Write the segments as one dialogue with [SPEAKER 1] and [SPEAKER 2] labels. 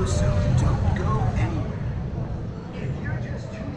[SPEAKER 1] So don't go anywhere. If you're just too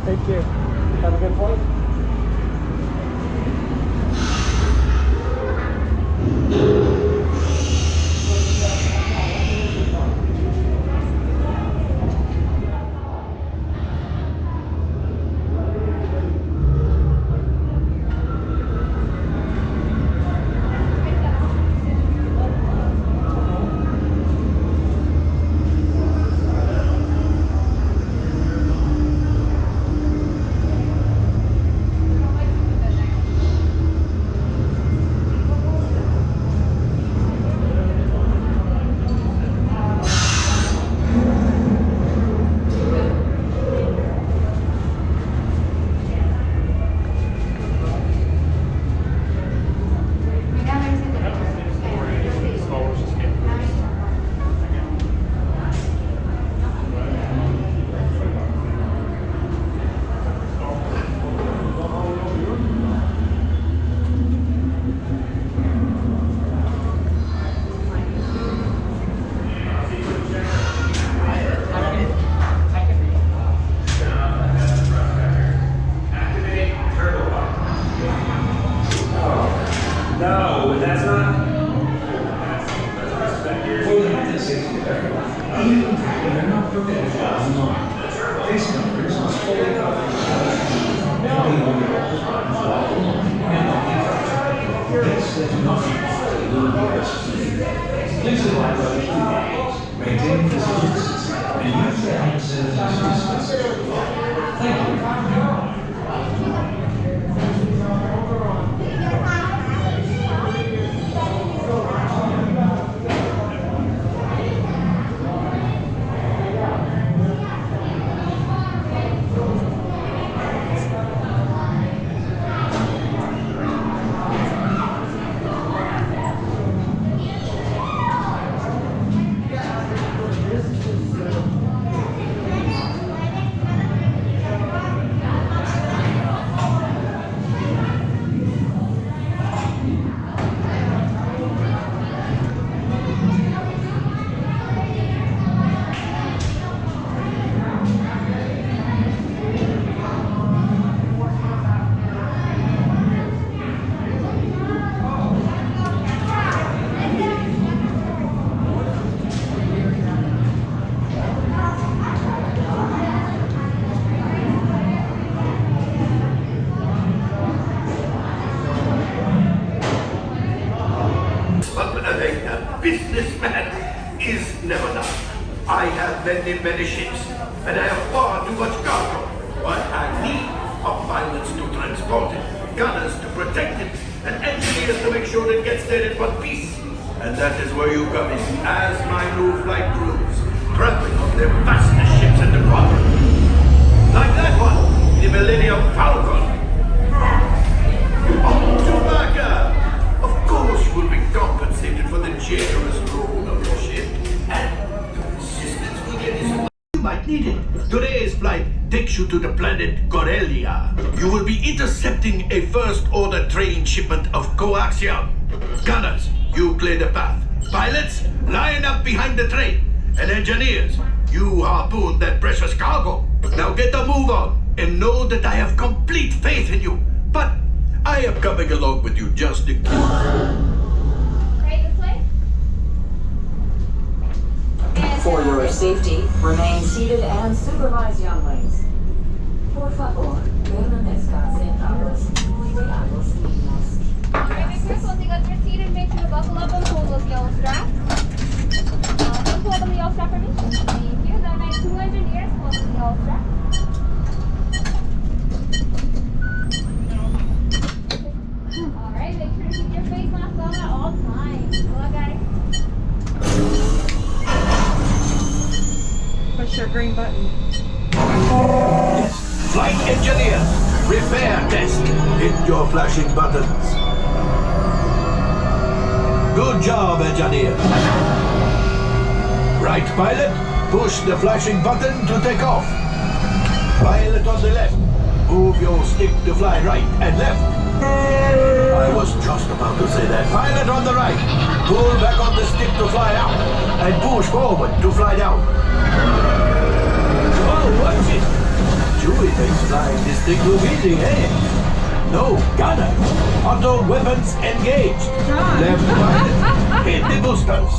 [SPEAKER 2] Thank you. Have a good flight.
[SPEAKER 3] Businessman is never done. I have many ships, and I have far too much cargo. What I need are pilots to transport it, gunners to protect it, and engineers to make sure it gets there in one piece. And that is where you come in, as my new flight crews, traveling on their fastest ships in the quadrant. Like that one, the Millennium Falcon. Oh, Chewbacca! Of course you will be compensated for the generous loan of your ship, and takes you to the planet Corellia. You will be intercepting a first-order train shipment of coaxium. Gunners, you clear the path. Pilots, line up behind the train. And engineers, you harpoon that precious cargo. Now get a move on, and know that I have complete faith in you. But I am coming along with you just in case.
[SPEAKER 4] Right this way?
[SPEAKER 5] For your safety, remain seated and supervise younglings. Por favor, permanezca sentados. Cuidado sin mask.
[SPEAKER 4] Alright, be careful. As you guys are seated, make sure to buckle up and pull those yellow straps. Can pull them the yellow strap for me? Thank you. Then my 2 engineers pull them the yellow strap. Alright, make sure to keep your face mask on at all times. Good luck, guys.
[SPEAKER 6] Push your green button.
[SPEAKER 3] Flight engineers, repair test. Hit your flashing buttons. Good job, engineer. Right, pilot, push the flashing button to take off. Pilot on the left, move your stick to fly right and left. I was just about to say that. Pilot on the right, pull back on the stick to fly out and push forward to fly down. Oh, watch it. Chewie thinks flying this thing will be easy, eh? No, gunner. Auto weapons engaged. Left pilot, hit the boosters.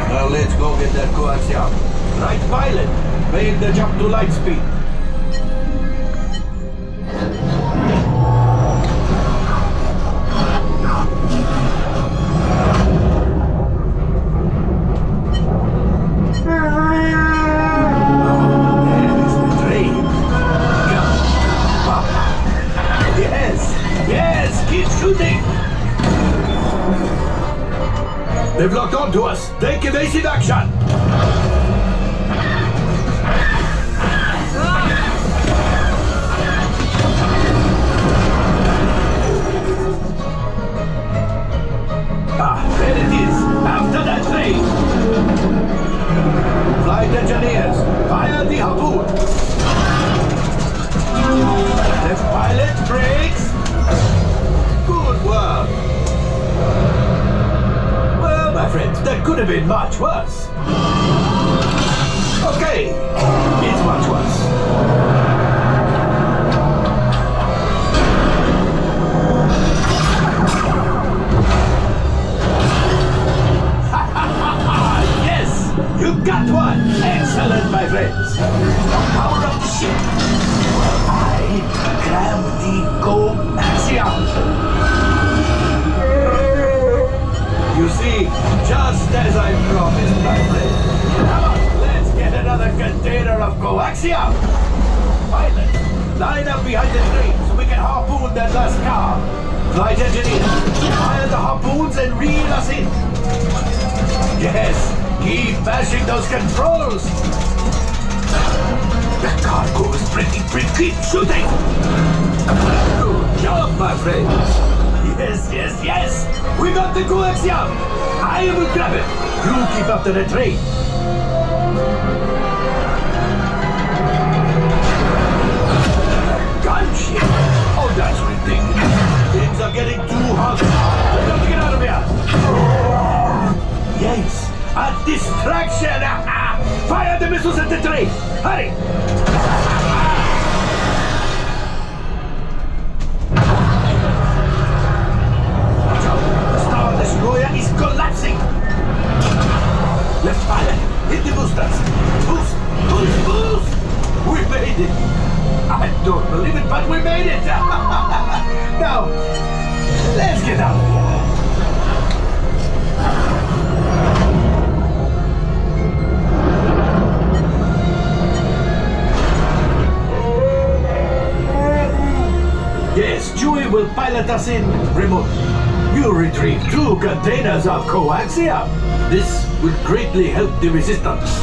[SPEAKER 3] Now let's go get that coaxium. Right pilot, make the jump to light speed. They've locked onto us. Take evasive action. There it is. After that train. Flight engineers, fire the harpoon. Left pilot brakes. Good work. Well, my friends, that could have been much worse. Okay, it's much worse. You got one! Excellent, my friends! Power up the ship! While I grab the coaxium! You see, just as I promised, my friend. Come on, let's get another container of coaxium! Pilot, line up behind the train so we can harpoon that last car. Flight engineer, fire the harpoons and reel us in. Yes! Keep bashing those controls! The cargo is breaking free. Keep shooting! Good job, my friends! Yes! We got the coaxium! I will grab it! You keep up to the train! Gunship! Oh, that's ridiculous! Things are getting too hot! We've got to get out of here! Yes! A distraction! Fire the missiles at the train! Hurry! Watch out! The Star Destroyer is collapsing! Left pilot, hit the boosters! Boost! We made it! I don't believe it, but we made it! Now, let's get out of here! Yes, Chewie will pilot us in remotely. You retrieve 2 containers of coaxium. This will greatly help the resistance.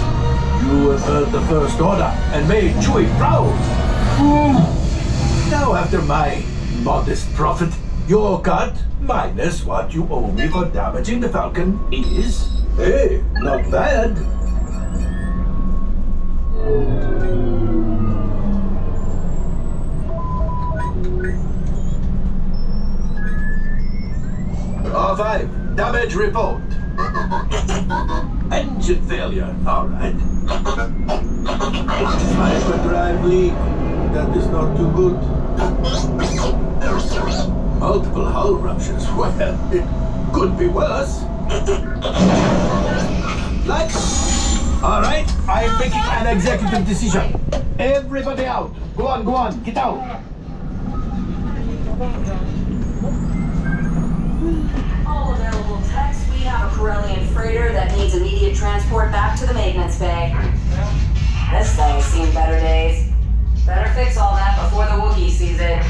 [SPEAKER 3] You have heard the First Order and made Chewie proud. Now, after my modest profit, your cut, minus what you owe me for damaging the Falcon, is... Hey, not bad. 5, damage report. Engine failure, alright. Hyperdrive leak, that is not too good. Multiple hull ruptures, well, it could be worse. Lights? Alright, I'm making an executive decision. Everybody out. Go on, get out.
[SPEAKER 5] All available techs, we have a Corellian freighter that needs immediate transport back to the maintenance bay. This thing's seen better days. Better fix all that before the Wookiee sees it.